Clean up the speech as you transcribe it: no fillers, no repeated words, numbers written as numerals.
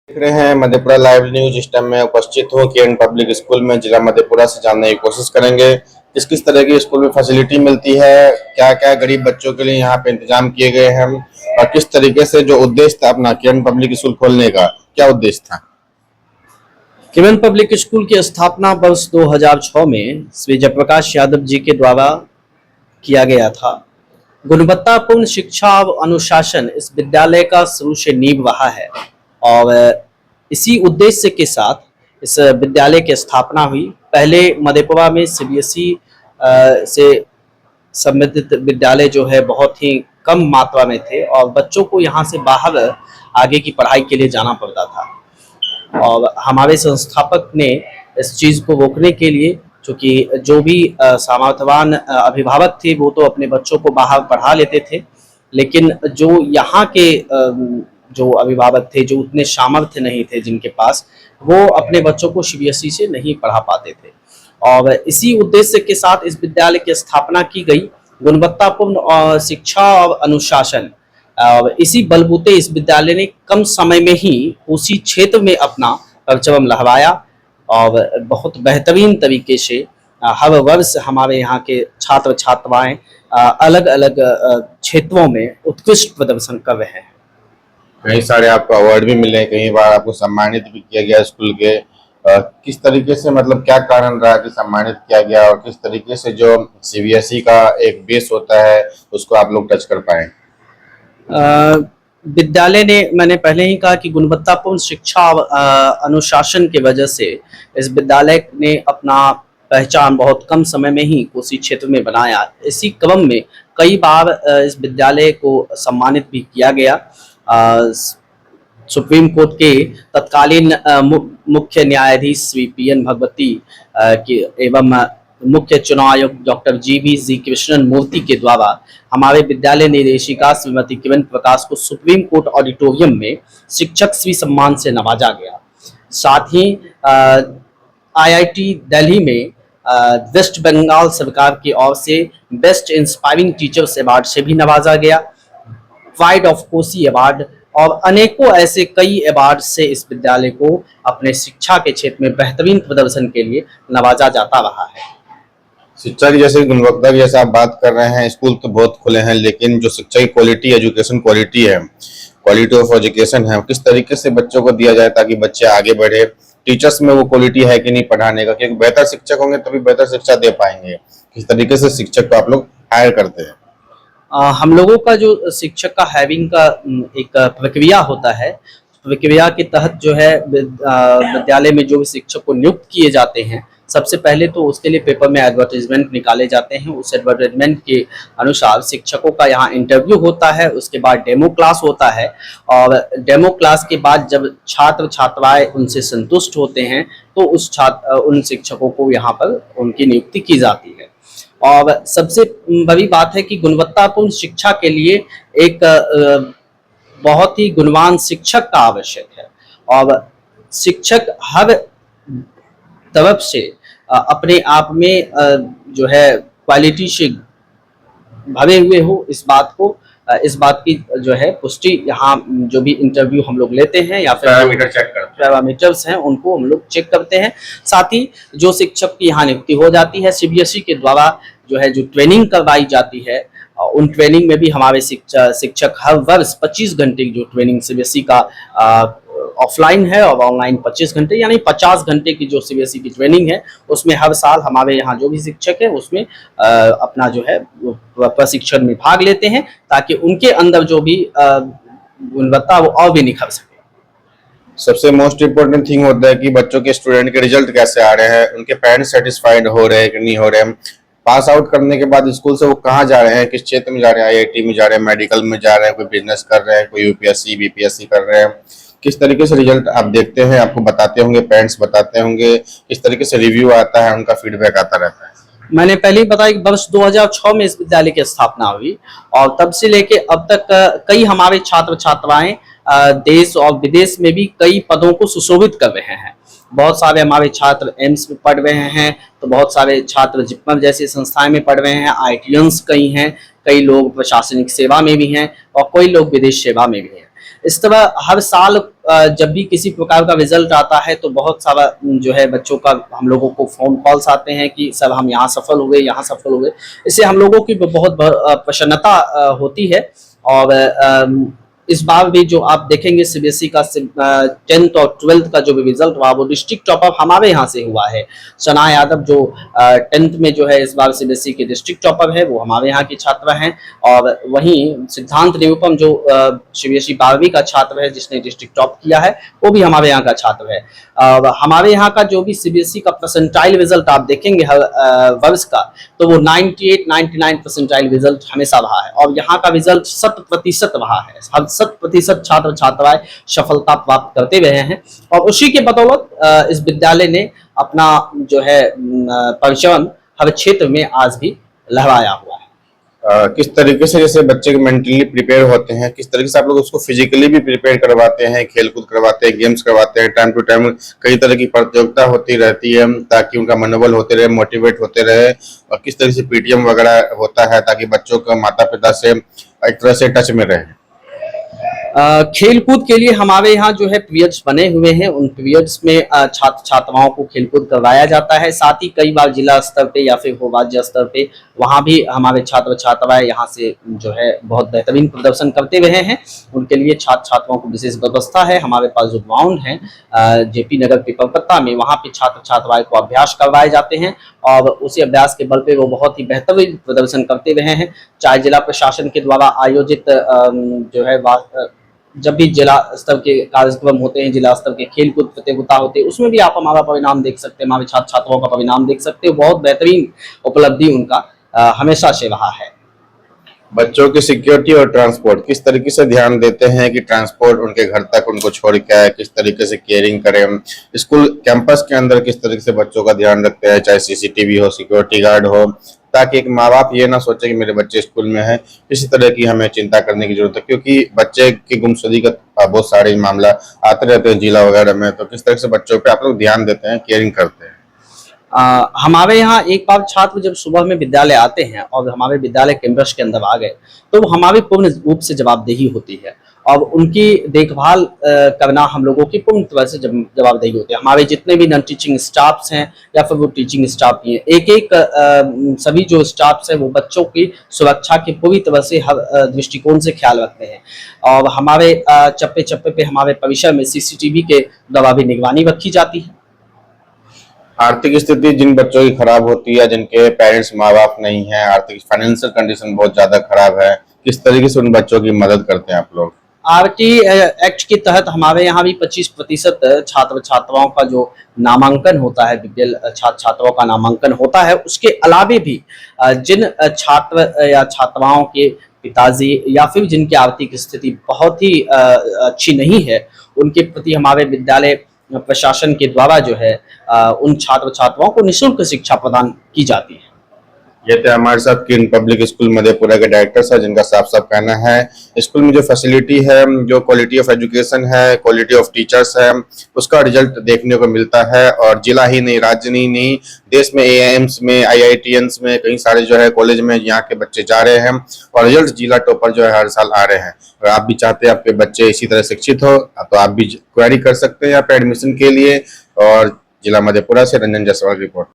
देख रहे हैं मधेपुरा लाइव न्यूज। इस टाइम में उपस्थित हूँ केएन पब्लिक स्कूल में जिला मधेपुरा से। जानने की कोशिश करेंगे किस किस तरह की स्कूल में फैसिलिटी मिलती है, क्या क्या गरीब बच्चों के लिए यहाँ पे इंतजाम किए गए हैं और किस तरीके से जो उद्देश्य था अपना केएन पब्लिक स्कूल खोलने का, क्या उद्देश्य था। केएन पब्लिक स्कूल की स्थापना वर्ष 2006 में श्री जयप्रकाश यादव जी के द्वारा किया गया था। गुणवत्तापूर्ण शिक्षा और अनुशासन इस विद्यालय का शुरू से नींव रहा है और इसी उद्देश्य के साथ इस विद्यालय की स्थापना हुई। पहले मधेपुरा में सीबीएसई से संबंधित विद्यालय जो है बहुत ही कम मात्रा में थे और बच्चों को यहाँ से बाहर आगे की पढ़ाई के लिए जाना पड़ता था। और हमारे संस्थापक ने इस चीज़ को रोकने के लिए, क्योंकि जो भी सामर्थ्यवान अभिभावक थे वो तो अपने बच्चों को बाहर पढ़ा लेते थे, लेकिन जो यहाँ के जो अभिभावक थे जो उतने सामर्थ्य नहीं थे जिनके पास, वो अपने बच्चों को सीबीएसई से नहीं पढ़ा पाते थे। और इसी उद्देश्य के साथ इस विद्यालय की स्थापना की गई। गुणवत्तापूर्ण शिक्षा और अनुशासन, इसी बलबूते इस विद्यालय ने कम समय में ही उसी क्षेत्र में अपना परचम लहराया और बहुत बेहतरीन तरीके से हर वर्ष हमारे यहाँ के छात्र छात्राएं अलग अलग क्षेत्रों में उत्कृष्ट प्रदर्शन कर रहे हैं। कई सारे आपको अवार्ड भी मिले, कई बार आपको सम्मानित भी किया गया स्कूल के। किस तरीके से, मतलब क्या कारण रहा कि सम्मानित किया गया और किस तरीके से जो सीबीएसई का एक बेस होता है उसको आप लोग टच कर पाए। विद्यालय ने, मैंने पहले ही कहा कि गुणवत्तापूर्ण शिक्षा और अनुशासन की वजह से इस विद्यालय ने अपना पहचान बहुत कम समय में ही कोसी क्षेत्र में बनाया। इसी क्रम में कई बार इस विद्यालय को सम्मानित भी किया गया। सुप्रीम कोर्ट के तत्कालीन मुख्य न्यायाधीश श्री पीएन भगवती के एवं मुख्य चुनाव आयुक्त डॉक्टर जी कृष्णन मूर्ति के द्वारा हमारे विद्यालय निदेशिका श्रीमती किरण प्रकाश को सुप्रीम कोर्ट ऑडिटोरियम में शिक्षक श्री सम्मान से नवाजा गया। साथ ही आईआईटी दिल्ली में वेस्ट बंगाल सरकार की ओर से बेस्ट इंस्पायरिंग टीचर्स अवार्ड से भी नवाजा गया। प्राइड ऑफ कोसी अवार्ड और अनेकों ऐसे कई अवार्ड से इस विद्यालय को अपने शिक्षा के क्षेत्र में बेहतरीन प्रदर्शन के लिए नवाजा जाता रहा है। शिक्षा की जैसे गुणवत्ता की जैसे आप बात कर रहे हैं, स्कूल तो बहुत खुले हैं, लेकिन जो शिक्षा की क्वालिटी, एजुकेशन क्वालिटी है, क्वालिटी ऑफ एजुकेशन है, किस तरीके से बच्चों को दिया जाए ताकि बच्चे आगे बढ़े। टीचर्स में वो क्वालिटी है कि नहीं पढ़ाने का, क्योंकि बेहतर शिक्षक होंगे तभी बेहतर शिक्षा दे पाएंगे। किस तरीके से शिक्षक को आप लोग हायर करते हैं। हम लोगों का जो शिक्षक का हायरिंग का एक प्रक्रिया होता है, प्रक्रिया के तहत जो है विद्यालय में जो भी शिक्षक को नियुक्त किए जाते हैं, सबसे पहले तो उसके लिए पेपर में एडवर्टाइजमेंट निकाले जाते हैं। उस एडवर्टाइजमेंट के अनुसार शिक्षकों का यहाँ इंटरव्यू होता है, उसके बाद डेमो क्लास होता है और डेमो क्लास के बाद जब छात्र छात्राएं उनसे संतुष्ट होते हैं तो उन शिक्षकों को यहाँ पर उनकी नियुक्ति की जाती है। और सबसे बड़ी बात है कि गुणवत्तापूर्ण शिक्षा के लिए एक बहुत ही गुणवान शिक्षक का आवश्यक है और शिक्षक हर तरफ से अपने आप में जो है क्वालिटी से भरे हुए हो, इस बात की जो है पुष्टि यहाँ जो भी इंटरव्यू हम लोग लेते हैं या फिर पैरामीटर्स हैं उनको हम लोग चेक करते हैं। साथ ही जो शिक्षक की यहाँ नियुक्ति हो जाती है सीबीएसई के द्वारा जो है जो ट्रेनिंग करवाई जाती है, उन ट्रेनिंग में भी हमारे शिक्षक हर वर्ष 25 घंटे की जो ट्रेनिंग सीबीएसई का ऑफलाइन है और ऑनलाइन 25 घंटे यानी 50 घंटे की जो सीबीएसई की ट्रेनिंग है, उसमें हर साल हमारे यहाँ जो भी शिक्षक है उसमें अपना जो है प्रशिक्षण में भाग लेते हैं ताकि उनके अंदर जो भी गुणवत्ता वो और भी निखर सके। सबसे मोस्ट इम्पोर्टेंट थिंग होता है कि बच्चों के स्टूडेंट के रिजल्ट कैसे आ रहे हैं, उनके पेरेंट्स सेटिस्फाइड हो रहे हैं कि नहीं हो रहे हैं। पास आउट करने के बाद स्कूल से वो कहाँ जा रहे हैं, किस क्षेत्र में जा रहे हैं, आईआईटी में जा रहे हैं, मेडिकल में जा रहे हैं, कोई बिजनेस कर रहे हैं, कोई यूपीएससी बीपीएससी कर रहे हैं। किस तरीके से रिजल्ट आप देखते हैं, आपको बताते होंगे, पेरेंट्स बताते होंगे, किस तरीके से रिव्यू आता है, उनका फीडबैक आता रहता है। मैंने पहले ही बताया कि वर्ष 2006 में इस विद्यालय की स्थापना हुई और तब से लेके अब तक कई हमारे छात्र छात्राएं देश और विदेश में भी कई पदों को सुशोभित कर रहे हैं। बहुत सारे हमारे छात्र एम्स में पढ़ रहे हैं, तो बहुत सारे छात्र जिपमर जैसी संस्थाएं में पढ़ रहे हैं, आईटीएंस कई हैं, कई लोग प्रशासनिक सेवा में भी हैं और कई लोग विदेश सेवा में भी हैं। इस तरह हर साल जब भी किसी प्रकार का रिजल्ट आता है तो बहुत सारा जो है बच्चों का हम लोगों को फोन कॉल्स आते हैं कि सर हम यहाँ सफल हुए, यहाँ सफल हुए। इससे हम लोगों की बहुत प्रसन्नता होती है। और इस बार भी जो आप देखेंगे सीबीएसई का 10th और 12th का जो भी रिजल्ट हुआ वो डिस्ट्रिक्ट टॉपर हमारे यहाँ से हुआ है। सना यादव जो 10th में जो है इस बार सीबीएसई के डिस्ट्रिक्ट टॉपर है वो हमारे यहाँ की छात्रा हैं। और वहीं सिद्धांत निरुपम जो सीबीएसई 12वीं का छात्र है जिसने डिस्ट्रिक्ट टॉप किया है वो भी हमारे यहाँ का छात्र है। हमारे यहाँ का जो भी सीबीएसई का परसेंटाइल रिजल्ट आप देखेंगे हर वर्ष का तो वो 98-99 परसेंटाइल रिजल्ट हमेशा रहा है। और यहाँ का रिजल्ट 100% रहा है। 100% छात्र छात्राएं सफलता प्राप्त करते रहे हैं। और उसी के बदौलत इस विद्यालय ने अपना जो है परचम हर क्षेत्र में आज भी लहराया हुआ है। किस तरीके से जैसे बच्चे मेंटली प्रिपेयर होते हैं, किस तरीके से आप लोग उसको फिजिकली भी प्रिपेयर करवाते हैं, खेल कूद करवाते हैं, गेम्स करवाते हैं, टाइम टू टाइम कई तरह की प्रतियोगिता होती रहती है ताकि उनका मनोबल होते रहे, मोटिवेट होते रहे। और किस तरह से पीटीएम वगैरह होता है ताकि बच्चों का माता पिता से एक तरह से टच में रहे। खेल कूद के लिए हमारे यहाँ जो है पीरियड्स बने हुए हैं। उन पीरियड्स में छात्र छात्राओं को खेल कूद करवाया जाता है। साथ ही कई बार जिला स्तर पे या फिर राज्य स्तर पे वहाँ भी हमारे छात्र छात्राएं यहाँ से जो है बहुत बेहतरीन प्रदर्शन करते रहे हैं। उनके लिए छात्र छात्राओं को विशेष व्यवस्था है। हमारे पास जो ग्राउंड है जेपी नगर के कलकत्ता में वहाँ पे छात्र छात्राएं को अभ्यास करवाए जाते हैं और उसी अभ्यास के बल पे वो बहुत ही बेहतरीन प्रदर्शन करते रहे हैं। चाहे जिला प्रशासन के द्वारा आयोजित जो है जब भी जिला स्तर के कार्यक्रम होते हैं, जिला स्तर के खेल कूद प्रतियोगिता होते हैं, उसमें भी आप हमारा परिणाम देख सकते हैं, हमारे छात्र छात्राओं का परिणाम देख सकते हो। बहुत बेहतरीन उपलब्धि उनका हमेशा से रहा है। बच्चों की सिक्योरिटी और ट्रांसपोर्ट किस तरीके से ध्यान देते हैं कि ट्रांसपोर्ट उनके घर तक उनको छोड़ के आए, किस तरीके से केयरिंग करें, स्कूल कैंपस के अंदर किस तरीके से बच्चों का ध्यान रखते हैं, चाहे सीसीटीवी हो, सिक्योरिटी गार्ड हो, ताकि एक माँ बाप ये ना सोचे कि मेरे बच्चे स्कूल में है, इसी तरह की हमें चिंता करने की जरूरत है। क्योंकि बच्चे की गुमशुदगी का बहुत सारे मामला आते रहते हैं जिला वगैरह में। तो किस तरह से बच्चों पे आप लोग ध्यान देते हैं, केयरिंग करते हैं। हमारे यहाँ एक बार छात्र जब सुबह में विद्यालय आते हैं और हमारे विद्यालय कैंपस के अंदर आ गए तो हमारी पूर्ण रूप से जवाबदेही होती है और उनकी देखभाल करना हम लोगों की पूर्ण तरह से जवाबदेही होती है। हमारे जितने भी नॉन टीचिंग स्टाफ्स हैं या फिर वो टीचिंग स्टाफ भी हैं, एक सभी जो स्टाफ्स हैं वो बच्चों की सुरक्षा की पूरी तरह से हर दृष्टिकोण से ख्याल रखते हैं। और हमारे चप्पे चप्पे पे हमारे परिसर में सीसीटीवी के द्वारा भी निगरानी रखी जाती है। आर्थिक स्थिति जिन बच्चों की खराब होती है, जिनके पेरेंट्स माँ बाप नहीं है, आर्थिक फाइनेंशियल कंडीशन बहुत ज्यादा खराब है, किस तरीके से उन बच्चों की मदद करते हैं आप लोग? आरटी एक्ट के तहत हमारे यहाँ भी 25% छात्र छात्राओं का जो नामांकन होता है, बीपीएल छात्र छात्राओं का नामांकन होता है। उसके अलावे भी जिन छात्र या छात्राओं के पिताजी या फिर जिनकी आर्थिक स्थिति बहुत ही अच्छी नहीं है उनके प्रति हमारे विद्यालय प्रशासन के द्वारा जो है उन छात्र छात्राओं को निःशुल्क शिक्षा प्रदान की जाती है। ये थे हमारे साथ किरण पब्लिक स्कूल मधेपुरा के डायरेक्टर है, जिनका साफ साफ कहना है स्कूल में जो फैसिलिटी है, जो क्वालिटी ऑफ एजुकेशन है, क्वालिटी ऑफ टीचर्स है, उसका रिजल्ट देखने को मिलता है। और जिला ही नहीं, राज्य नहीं, देश में एआईएम्स में, आईआईटीएंस में कई सारे जो है कॉलेज में यहाँ के बच्चे जा रहे हैं और रिजल्ट जिला टॉपर जो है हर साल आ रहे हैं। और आप भी चाहते हैं आपके बच्चे इसी तरह शिक्षित हो तो आप भी क्वेरी कर सकते हैं यहाँ पे एडमिशन के लिए। और जिला मधेपुरा से रंजन जायसवाल रिपोर्ट।